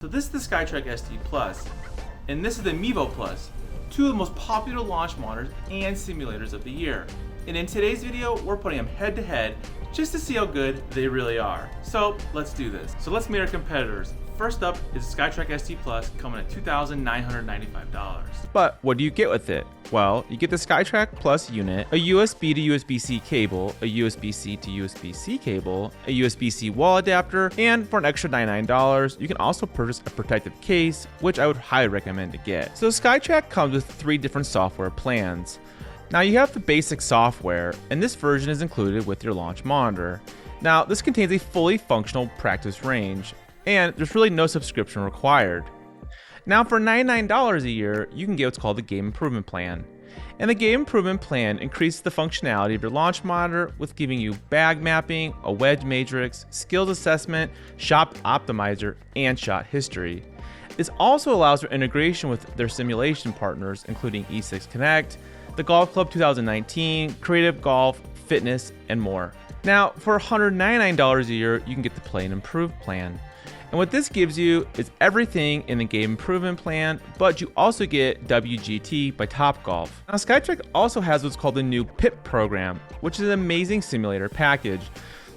So this is the SkyTrak ST Plus, and this is the Mevo Plus, two of the most popular launch monitors and simulators of the year. And in today's video, we're putting them head to head just to see how good they really are. So let's do this. So let's meet our competitors. First up is SkyTrak ST Plus, coming at $2,995. But what do you get with it? Well, you get the SkyTrak Plus unit, a USB to USB-C cable, a USB-C to USB-C cable, a USB-C wall adapter, and for an extra $99, you can also purchase a protective case, which I would highly recommend to get. So SkyTrak comes with 3 different software plans. Now you have the basic software, and this version is included with your launch monitor. Now this contains a fully functional practice range, and there's really no subscription required. Now for $99 a year, you can get what's called the Game Improvement Plan. And the Game Improvement Plan increases the functionality of your launch monitor with giving you bag mapping, a wedge matrix, skills assessment, shot optimizer, and shot history. This also allows for integration with their simulation partners, including E6 Connect, the Golf Club 2019, Creative Golf, Fitness, and more. Now for $199 a year, you can get the Play and Improve plan. And what this gives you is everything in the Game Improvement Plan, but you also get WGT by Topgolf. Now SkyTrak also has what's called the new PIP program, which is an amazing simulator package.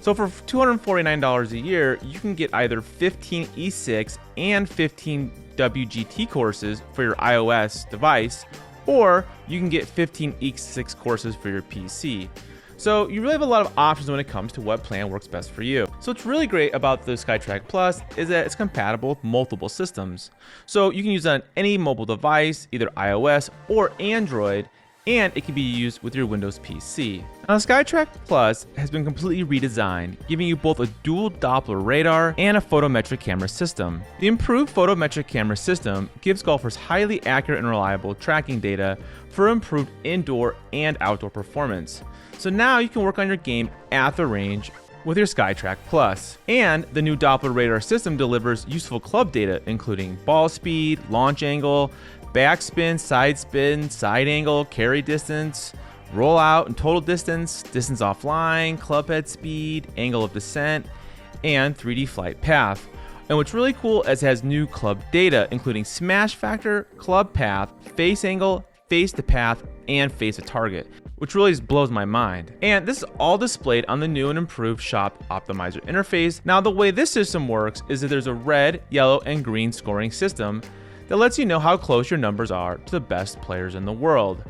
So for $249 a year, you can get either 15 E6 and 15 WGT courses for your iOS device, or you can get 15 E6 courses for your PC. So you really have a lot of options when it comes to what plan works best for you. So what's really great about the SkyTrak Plus is that it's compatible with multiple systems. So you can use it on any mobile device, either iOS or Android, and it can be used with your Windows PC. Now SkyTrak Plus has been completely redesigned, giving you both a dual Doppler radar and a photometric camera system. The improved photometric camera system gives golfers highly accurate and reliable tracking data for improved indoor and outdoor performance. So now you can work on your game at the range with your SkyTrak Plus. And the new Doppler radar system delivers useful club data, including ball speed, launch angle, backspin, side angle, carry distance, rollout and total distance, distance offline, club head speed, angle of descent, and 3D flight path. And what's really cool is it has new club data, including smash factor, club path, face angle, face to path, and face to target, which really just blows my mind. And this is all displayed on the new and improved Shot Optimizer interface. Now the way this system works is that there's a red, yellow, and green scoring system that lets you know how close your numbers are to the best players in the world.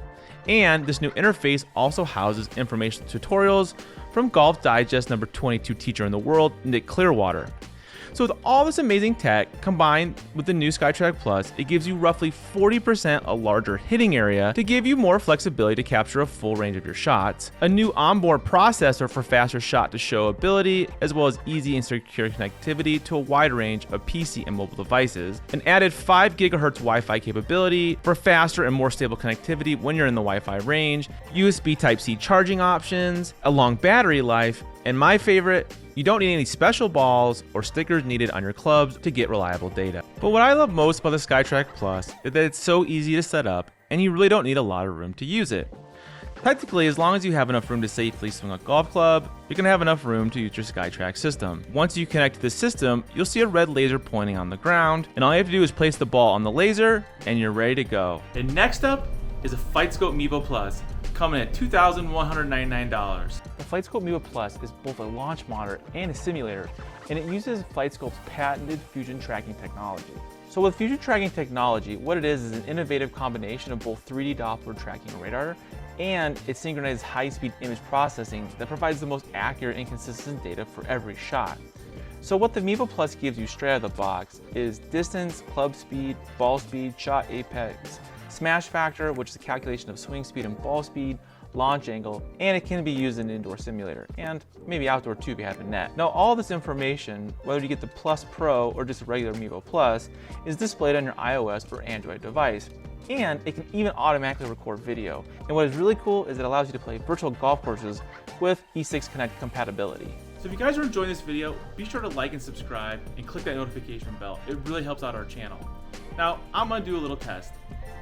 And this new interface also houses informational tutorials from Golf Digest number 22 teacher in the world, Nick Clearwater. So with all this amazing tech combined with the new SkyTrak Plus, it gives you roughly 40% a larger hitting area to give you more flexibility to capture a full range of your shots, a new onboard processor for faster shot to show ability, as well as easy and secure connectivity to a wide range of PC and mobile devices, an added 5 GHz Wi-Fi capability for faster and more stable connectivity when you're in the Wi-Fi range, USB Type-C charging options, a long battery life, and my favorite, you don't need any special balls or stickers needed on your clubs to get reliable data. But what I love most about the SkyTrak Plus is that it's so easy to set up and you really don't need a lot of room to use it. Technically, as long as you have enough room to safely swing a golf club, you're going to have enough room to use your SkyTrak system. Once you connect to the system, you'll see a red laser pointing on the ground, and all you have to do is place the ball on the laser and you're ready to go. And next up is a FlightScope Mevo Plus, coming at $2,199. The FlightScope Mevo Plus is both a launch monitor and a simulator, and it uses FlightScope's patented fusion tracking technology. So with fusion tracking technology, what it is an innovative combination of both 3D Doppler tracking radar and it synchronizes high-speed image processing that provides the most accurate and consistent data for every shot. So what the Mevo Plus gives you straight out of the box is distance, club speed, ball speed, shot apex, smash factor, which is a calculation of swing speed and ball speed, launch angle, and it can be used in an indoor simulator, and maybe outdoor too if you have a net. Now all this information, whether you get the Plus Pro or just a regular Mevo Plus, is displayed on your iOS or Android device, and it can even automatically record video. And what is really cool is it allows you to play virtual golf courses with E6 Connect compatibility. So if you guys are enjoying this video, be sure to like and subscribe and click that notification bell. It really helps out our channel. Now I'm going to do a little test.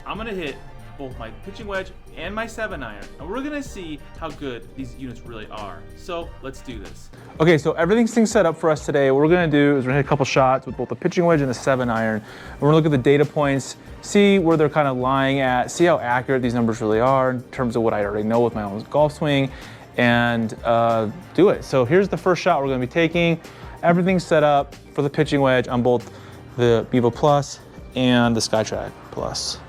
I'm going to hit both my pitching wedge and my 7-iron, and we're gonna see how good these units really are. So let's do this. Okay, so everything's set up for us today. What we're gonna do is we're gonna hit a couple shots with both the pitching wedge and the 7-iron. We're gonna look at the data points, see where they're kind of lying at, see how accurate these numbers really are in terms of what I already know with my own golf swing, and do it. So here's the first shot we're gonna be taking. Everything's set up for the pitching wedge on both the Mevo Plus and the SkyTrak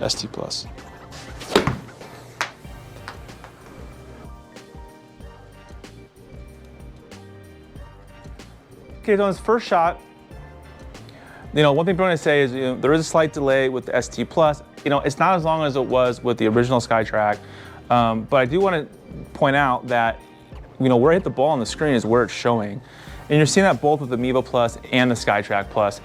ST Plus. Okay, so on this first shot, one thing I'm going to say is there is a slight delay with the ST Plus. It's not as long as it was with the original SkyTrak, but I do want to point out that where I hit the ball on the screen is where it's showing. And you're seeing that both with the Mevo Plus and the SkyTrak Plus.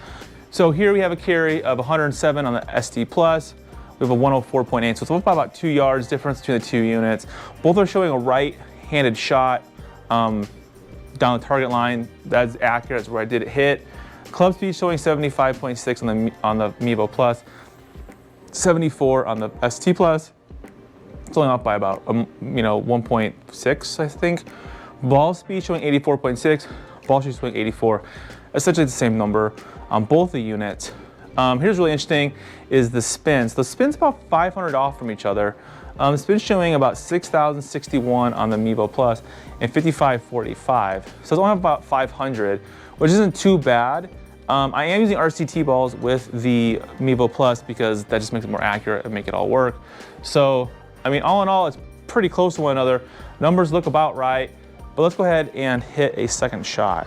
So here we have a carry of 107 on the ST Plus. We have a 104.8, so it's about 2 yards difference between the two units. Both are showing a right-handed shot down the target line. That's accurate, that's where I did it hit. Club speed showing 75.6 on the Mevo Plus, 74 on the ST Plus. It's only off by about 1.6, I think. Ball speed showing 84.6, ball speed showing 84. Essentially the same number on both the units. Here's really interesting is the spins. The spin's about 500 off from each other. The spin's showing about 6,061 on the Mevo Plus and 5,545. So it's only about 500, which isn't too bad. I am using RCT balls with the Mevo Plus because that just makes it more accurate and make it all work. So, all in all, it's pretty close to one another. Numbers look about right, but let's go ahead and hit a second shot.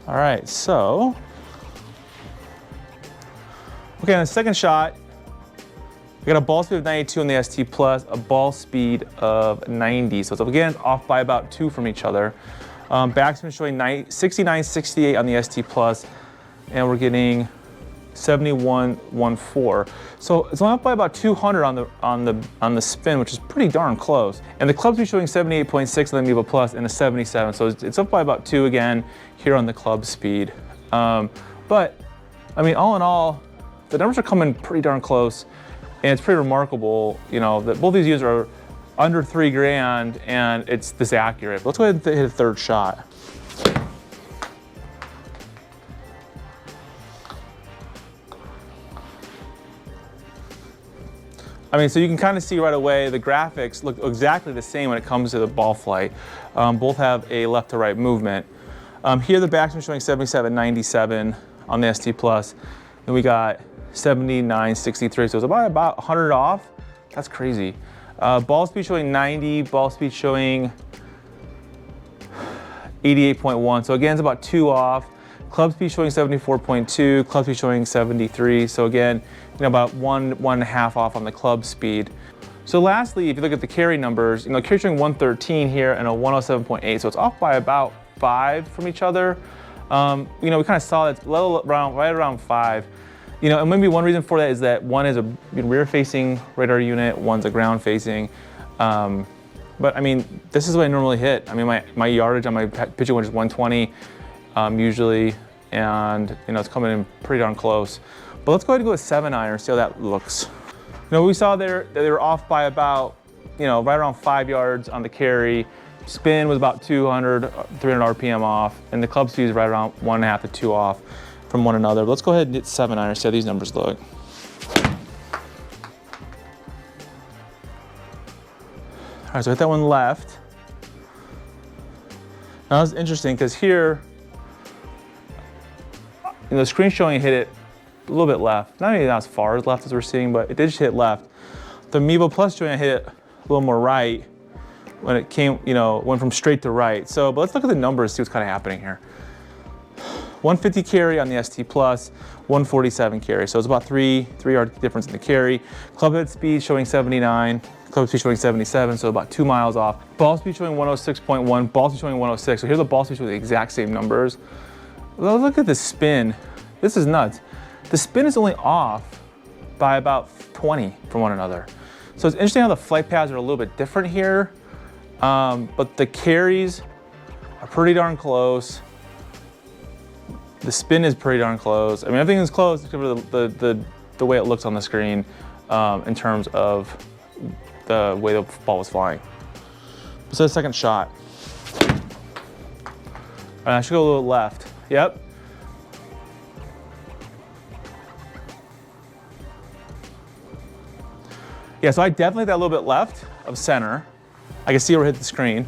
All right, so, okay, on the second shot, we got a ball speed of 92 on the ST Plus, a ball speed of 90. So it's off by about 2 from each other. Backspin showing 69.68 on the ST Plus, and we're getting 71.14. So it's only up by about 200 on the spin, which is pretty darn close. And the club speed showing 78.6 on the Mevo Plus and a 77. So it's up by about 2 again here on the club speed. But all in all, the numbers are coming pretty darn close, and it's pretty remarkable, that both these units are under $3,000 and it's this accurate. But let's go ahead and hit a third shot. So you can kind of see right away the graphics look exactly the same when it comes to the ball flight. Both have a left to right movement. Here the backspin showing 77.97 on the ST Plus, and we got 79.63, so it's about 100 off. That's crazy. Ball speed showing 90, ball speed showing 88.1, so again it's about 2 off. Club speed showing 74.2, club speed showing 73, so again, about 1.5 off on the club speed. So lastly, if you look at the carry numbers, carry showing 113 here and a 107.8, so it's off by about 5 from each other. We kind of saw that it's right around 5. And maybe one reason for that is that one is a rear-facing radar unit, one's a ground-facing. But this is what I normally hit. My yardage on my pitching wedge is 120 usually, and it's coming in pretty darn close. But let's go ahead and go with 7-iron, see how that looks. We saw there that they were off by about, right around 5 yards on the carry. Spin was about 200, 300 RPM off, and the club speed is right around 1.5 to 2 off from one another. But let's go ahead and hit 7-iron, see how these numbers look. All right, so hit that one left. Now that's interesting because here, the screen showing hit it a little bit left. Not even as far as left as we're seeing, but it did just hit left. The Mevo Plus showing hit it a little more right when it came, went from straight to right. So, but let's look at the numbers, see what's kind of happening here. 150 carry on the ST Plus, 147 carry. So it's about 3 yard difference in the carry. Club head speed showing 79, club speed showing 77, so about 2 miles off. Ball speed showing 106.1, ball speed showing 106. So here's the ball speed showing the exact same numbers. Well, look at the spin. This is nuts. The spin is only off by about 20 from one another. So it's interesting how the flight paths are a little bit different here, but the carries are pretty darn close. The spin is pretty darn close. I mean, everything is close except for the way it looks on the screen in terms of the way the ball was flying. So the second shot. I should go a little left. Yep. Yeah, so I definitely hit that a little bit left of center. I can see where it hit the screen.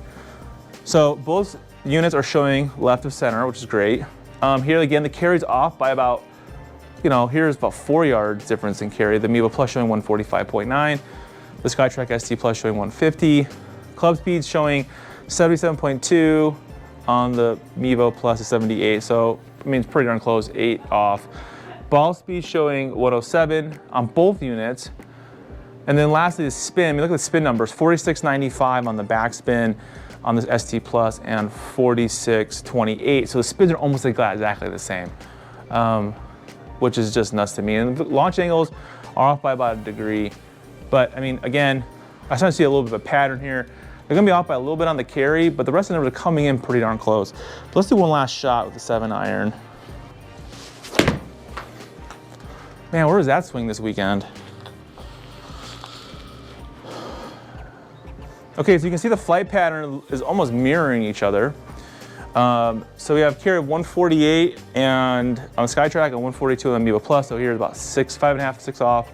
So both units are showing left of center, which is great. Here again, the carry's off by about, here's about 4 yards difference in carry. The Mevo Plus showing 145.9, the SkyTrak ST Plus showing 150. Club speed's showing 77.2 on the Mevo Plus is 78, so I mean it's pretty darn close, 8 off. Ball speed showing 107 on both units. And then lastly, the spin, I mean, look at the spin numbers, 46.95 on the backspin on this ST Plus and 46.28. So the spins are almost exactly the same, which is just nuts to me. And the launch angles are off by about a degree. But I mean, again, I start to see a little bit of a pattern here. They're gonna be off by a little bit on the carry, but the rest of the numbers are coming in pretty darn close. But let's do one last shot with the 7-iron. Man, where was that swing this weekend? Okay, so you can see the flight pattern is almost mirroring each other. So we have carry of 148 and on SkyTrak and 142 on the Mevo Plus. So here's about 5.5, 6 off.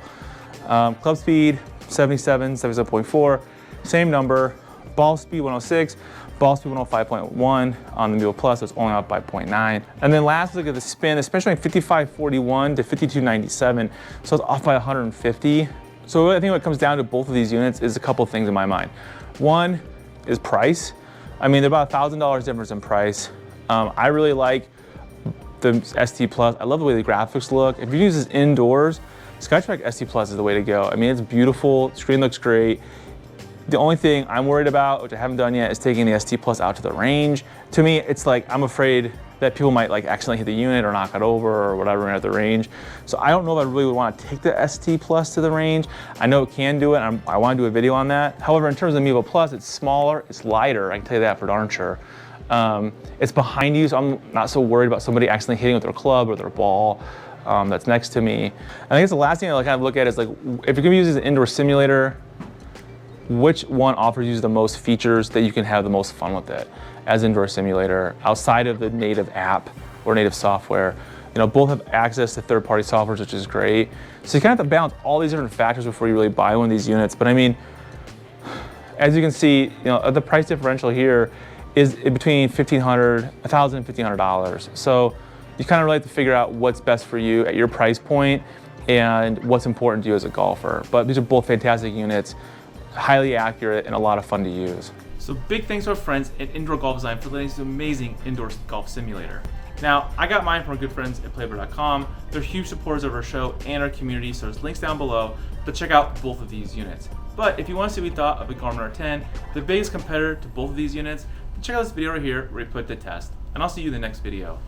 Club speed 77, 77.4, same number. Ball speed 106, ball speed 105.1 on the Mevo Plus, so it's only off by 0.9. And then last, look at the spin, especially 55.41 to 52.97, so it's off by 150. So I think what comes down to both of these units is a couple of things in my mind. One is price. I mean, they're about $1,000 difference in price. I really like the ST Plus. I love the way the graphics look. If you use this indoors, SkyTrak ST Plus is the way to go. I mean, it's beautiful, screen looks great. The only thing I'm worried about, which I haven't done yet, is taking the ST Plus out to the range. To me, it's like, I'm afraid that people might like accidentally hit the unit or knock it over or whatever at the range. So I don't know if I really would want to take the ST Plus to the range. I know it can do it, I want to do a video on that. However, in terms of the Mevo Plus, it's smaller, it's lighter, I can tell you that for darn sure. It's behind you, so I'm not so worried about somebody accidentally hitting with their club or their ball that's next to me. And I guess the last thing I kind of look at is like, if you're gonna use this as an indoor simulator, which one offers you the most features that you can have the most fun with it as indoor simulator outside of the native app or native software. Both have access to third-party softwares, which is great. So you kind of have to balance all these different factors before you really buy one of these units. But I mean, as you can see, the price differential here is between $1,500 and $1,500. So you kind of really have to figure out what's best for you at your price point and what's important to you as a golfer. But these are both fantastic units, highly accurate and a lot of fun to use. So big thanks to our friends at Indoor Golf Design for letting us this amazing indoor golf simulator. Now, I got mine from our good friends at playboard.com. They're huge supporters of our show and our community, so there's links down below to check out both of these units. But if you want to see what we thought of the Garmin R10, the biggest competitor to both of these units, then check out this video right here where we put it to test. And I'll see you in the next video.